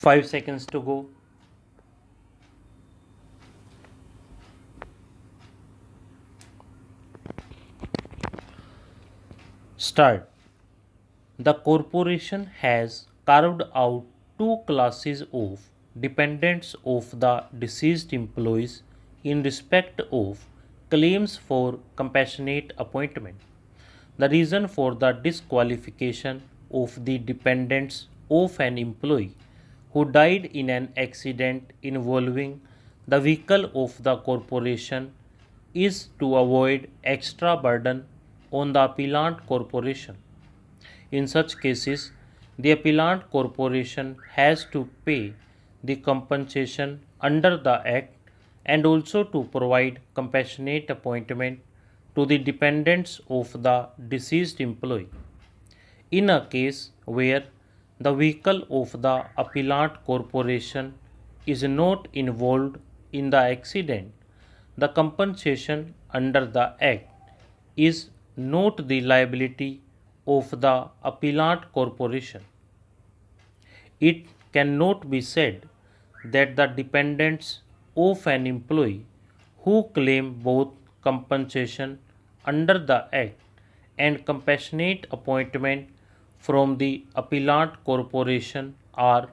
5 seconds to go. Start. The corporation has carved out two classes of dependents of the deceased employees in respect of claims for compassionate appointment. The reason for the disqualification of the dependents of an employee who died in an accident involving the vehicle of the corporation is to avoid extra burden on the appellant corporation. In such cases, the appellant corporation has to pay the compensation under the Act and also to provide compassionate appointment to the dependents of the deceased employee. In a case where the vehicle of the appellant corporation is not involved in the accident, the compensation under the Act is not the liability of the appellant corporation. It cannot be said that the dependents of an employee who claim both compensation under the Act and compassionate appointment from the appellant corporation are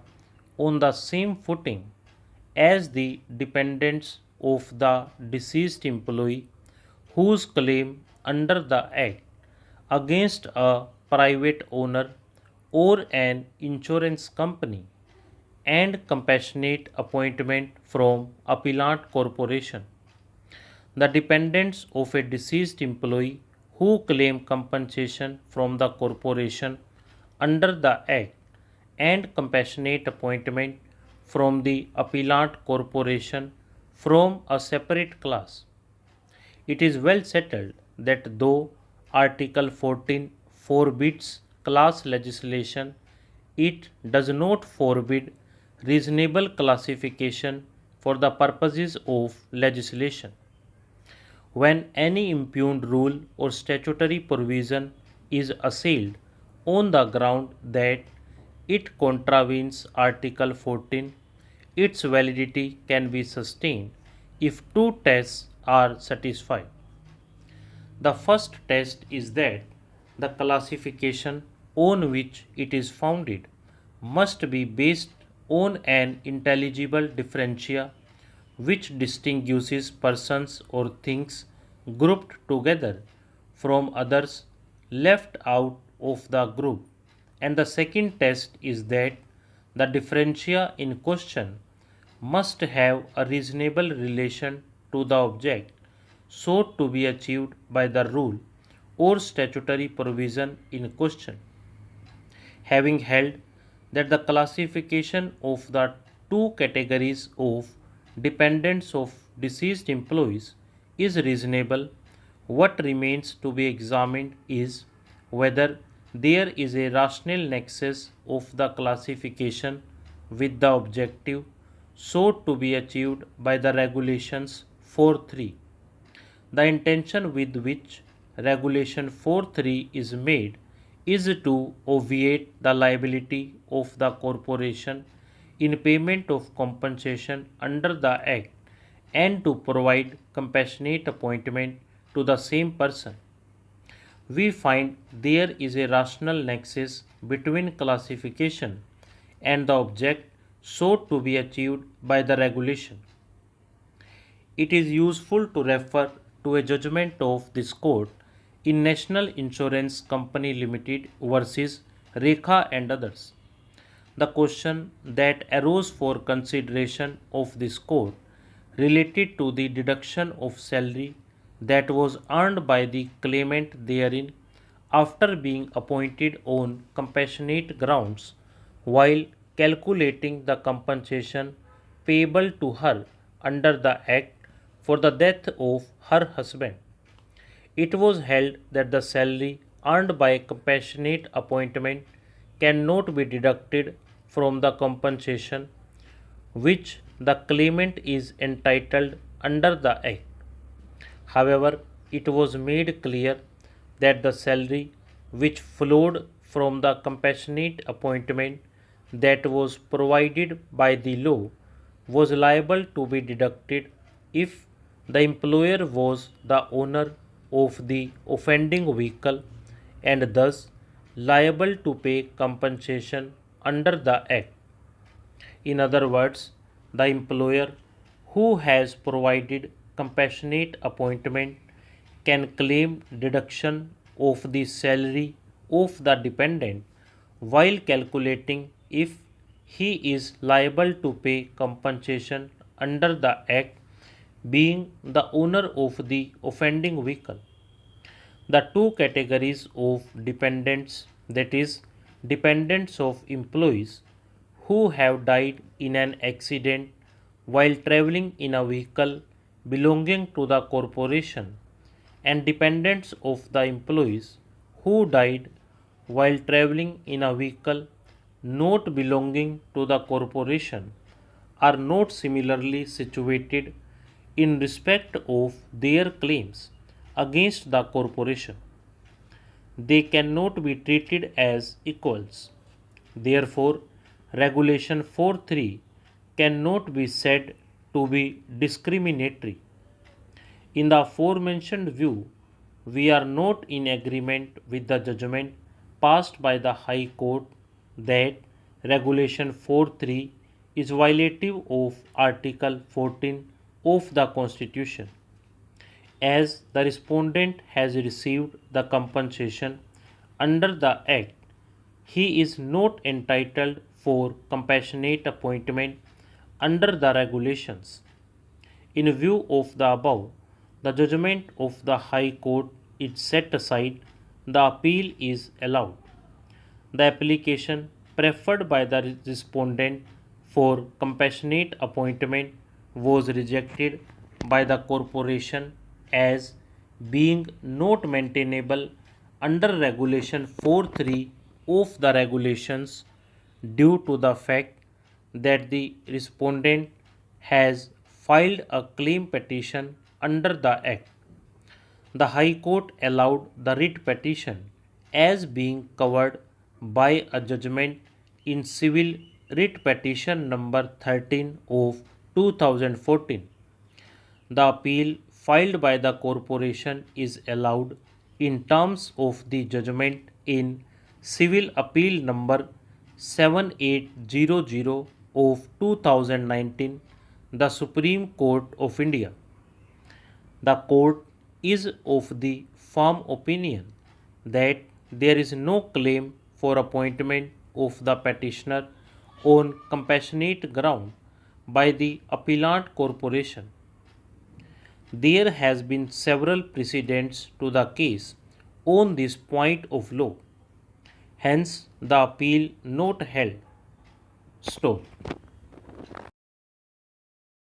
on the same footing as the dependents of the deceased employee whose claim under the Act against a private owner or an insurance company and compassionate appointment from appellant corporation. The dependents of a deceased employee who claim compensation from the corporation under the Act and compassionate appointment from the appellant corporation from a separate class. It is well settled that though Article 14 forbids class legislation, it does not forbid reasonable classification for the purposes of legislation. When any impugned rule or statutory provision is assailed on the ground that it contravenes Article 14, its validity can be sustained if two tests are satisfied. The first test is that the classification on which it is founded must be based on an intelligible differentia which distinguishes persons or things grouped together from others left out of the group. And the second test is that the differentia in question must have a reasonable relation to the object sought to be achieved by the rule or statutory provision in question. Having held that the classification of the two categories of dependents of deceased employees is reasonable, what remains to be examined is whether there is a rational nexus of the classification with the objective sought to be achieved by the regulations 4.3. The intention with which Regulation 4.3 is made is to obviate the liability of the corporation in payment of compensation under the Act and to provide compassionate appointment to the same person. We find there is a rational nexus between classification and the object sought to be achieved by the regulation. It is useful to refer to a judgment of this court in National Insurance Company Limited versus Rekha and others. The question that arose for consideration of this court related to the deduction of salary that was earned by the claimant therein after being appointed on compassionate grounds while calculating the compensation payable to her under the Act for the death of her husband. It was held that the salary earned by compassionate appointment cannot be deducted from the compensation which the claimant is entitled under the Act. However, it was made clear that the salary which flowed from the compassionate appointment that was provided by the law was liable to be deducted if the employer was the owner of the offending vehicle and thus liable to pay compensation under the Act. In other words, the employer who has provided compassionate appointment can claim deduction of the salary of the dependent while calculating if he is liable to pay compensation under the Act, being the owner of the offending vehicle. The two categories of dependents, that is, dependents of employees who have died in an accident while traveling in a vehicle belonging to the corporation, and dependents of the employees who died while traveling in a vehicle not belonging to the corporation, are not similarly situated in respect of their claims against the corporation. They cannot be treated as equals. Therefore, Regulation 4.3 cannot be said to be discriminatory. In the aforementioned view, we are not in agreement with the judgment passed by the High Court that Regulation 4.3 is violative of Article 14 of the Constitution. As the respondent has received the compensation under the Act, he is not entitled for compassionate appointment under the regulations. In view of the above, the judgment of the High Court is set aside, the appeal is allowed. The application preferred by the respondent for compassionate appointment was rejected by the corporation as being not maintainable under Regulation 4.3 of the regulations due to the fact that the respondent has filed a claim petition under the Act. The High Court allowed the writ petition as being covered by a judgment in Civil Writ Petition number 13 of 2014. The appeal filed by the corporation is allowed in terms of the judgment in Civil Appeal number 7800 of 2019, the Supreme Court of India. The court is of the firm opinion that there is no claim for appointment of the petitioner on compassionate ground by the appellant corporation. There has been several precedents to the case on this point of law. Hence, the appeal not held. Stop.